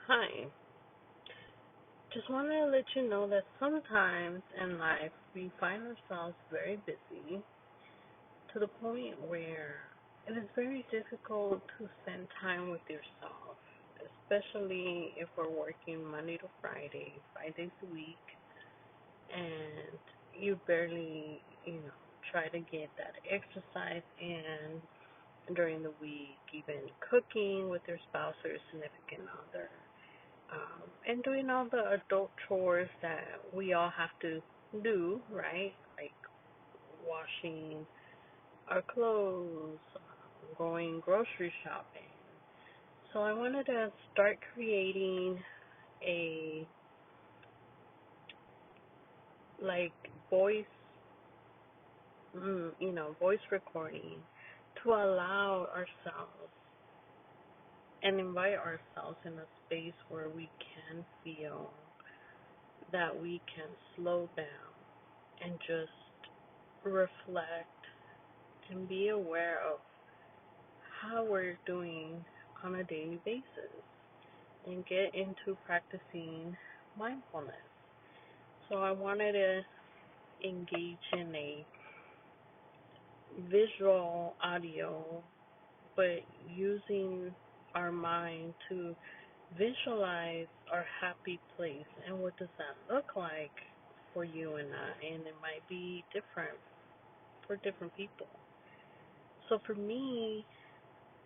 Hi. Just want to let you know that sometimes in life we find ourselves very busy to the point where it is very difficult to spend time with yourself, especially if we're working Monday to Friday, 5 days a week, and you barely, try to get that exercise in during the week, even cooking with your spouse or your significant other. And doing all the adult chores that we all have to do, right? Like washing our clothes, going grocery shopping. So I wanted to start creating a like voice, voice recording to allow ourselves and invite ourselves in a space where we can feel that we can slow down and just reflect and be aware of how we're doing on a daily basis and get into practicing mindfulness. So I wanted to engage in a visual audio, but using our mind to visualize our happy place and what does that look like for you and I, and it might be different for different people. So for me,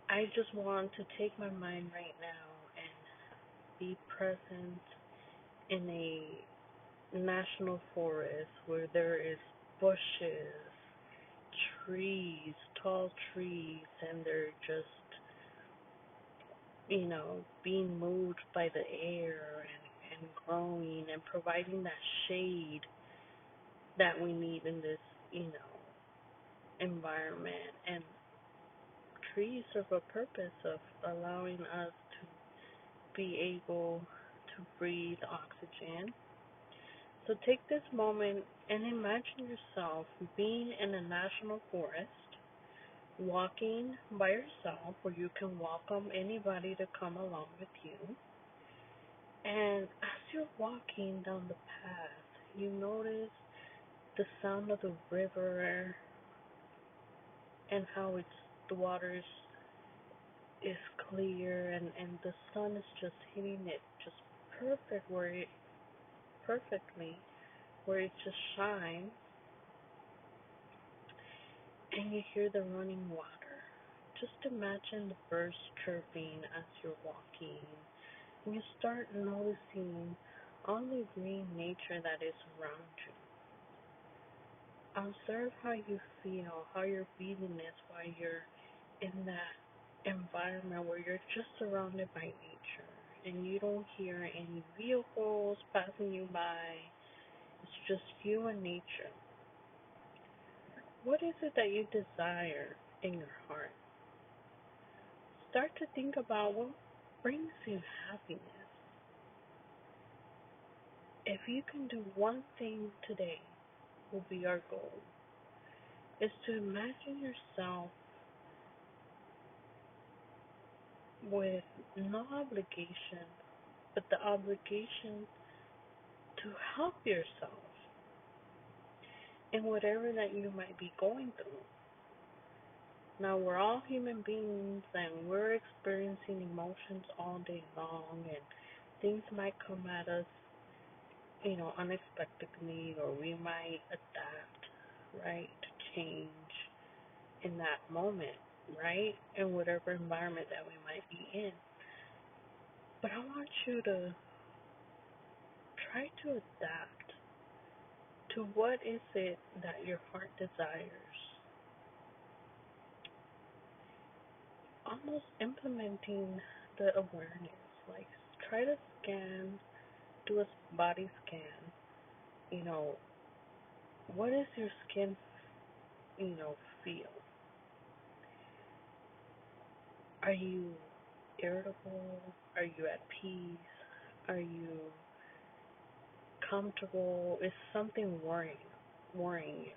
I just want to take my mind right now and be present in a national forest where there is bushes, trees, tall trees, and they're just, being moved by the air and growing and providing that shade that we need in this, environment. And trees serve a purpose of allowing us to be able to breathe oxygen. So take this moment and imagine yourself being in a national forest, walking by yourself, where you can welcome anybody to come along with you. And as you're walking down the path, you notice the sound of the river and how the water is clear, and the sun is just hitting it just perfectly where it just shines, and you hear the running water. Just imagine the birds chirping as you're walking, and you start noticing all the green nature that is around you. Observe how you feel, how your breathing is while you're in that environment where you're just surrounded by nature and you don't hear any vehicles passing you by. It's just you and nature. What is it that you desire in your heart? Start to think about what brings you happiness. If you can do one thing today, will be our goal, is to imagine yourself with no obligation, but the obligation to help yourself in whatever that you might be going through. Now, we're all human beings and we're experiencing emotions all day long, and things might come at us, unexpectedly, or we might adapt, right, to change in that moment, right, in whatever environment that we might be in. But I want you to try to adapt to what is it that your heart desires. Almost implementing the awareness, like try to do a body scan. You know, what is your skin, feel? Are you irritable? Are you at peace? Are you comfortable? Is something worrying you?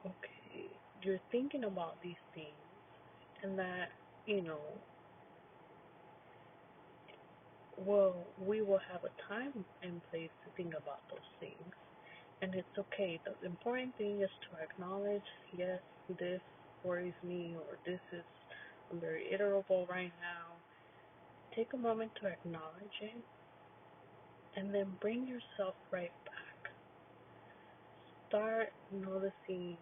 Okay, you're thinking about these things, and that, you know, we will have a time and place to think about those things. And it's okay. The important thing is to acknowledge, yes, this worries me, or this is, I'm very irritable right now. Take a moment to acknowledge it, and then bring yourself right back. Start noticing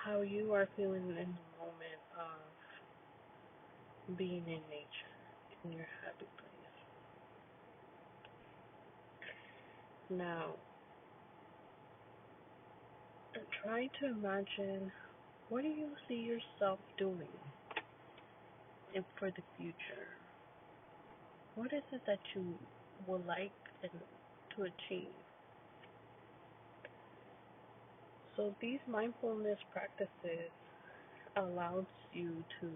how you are feeling in the moment of being in nature, in your happy place. Now, try to imagine, what do you see yourself doing for the future? What is it that you would like to achieve? So these mindfulness practices allows you to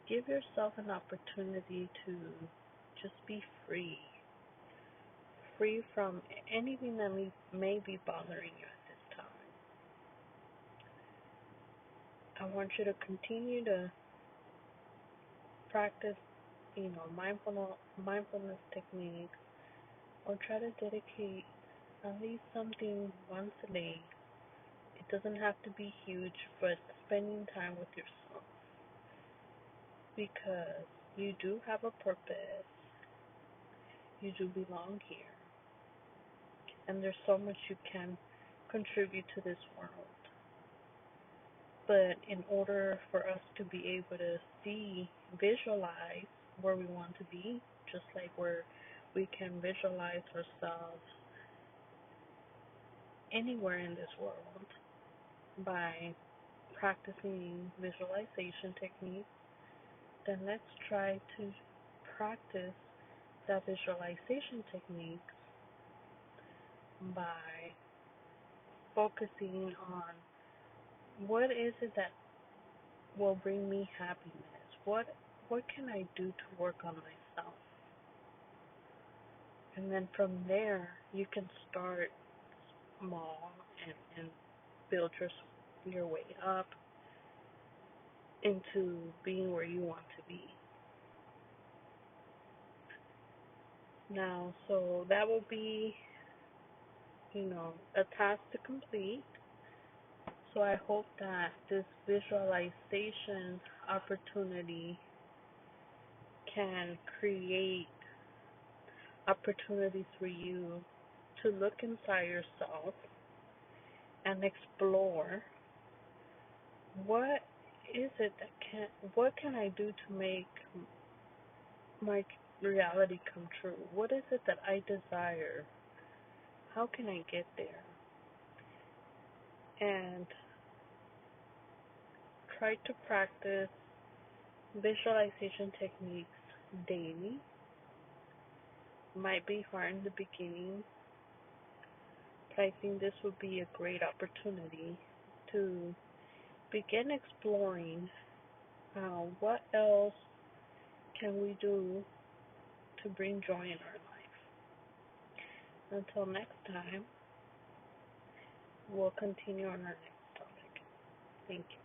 give yourself an opportunity to just be free from anything that may be bothering you at this time. I want you to continue to practice, mindfulness techniques, or try to dedicate at least something once a day. It doesn't have to be huge, but spending time with yourself, because you do have a purpose. You do belong here, and there's so much you can contribute to this world. But in order for us to be able to visualize where we want to be, just like where we can visualize ourselves anywhere in this world by practicing visualization techniques, then let's try to practice that visualization techniques by focusing on what is it that will bring me happiness. What can I do to work on myself? And then from there, you can start small and build your way up into being where you want to be. Now, so that will be, a task to complete. So I hope that this visualization opportunity can create opportunities for you to look inside yourself and explore, what is it what can I do to make my reality come true? What is it that I desire? How can I get there? And try to practice visualization techniques daily. Might be hard in the beginning, but I think this would be a great opportunity to begin exploring what else can we do to bring joy in our life. Until next time, we'll continue on our next topic. Thank you.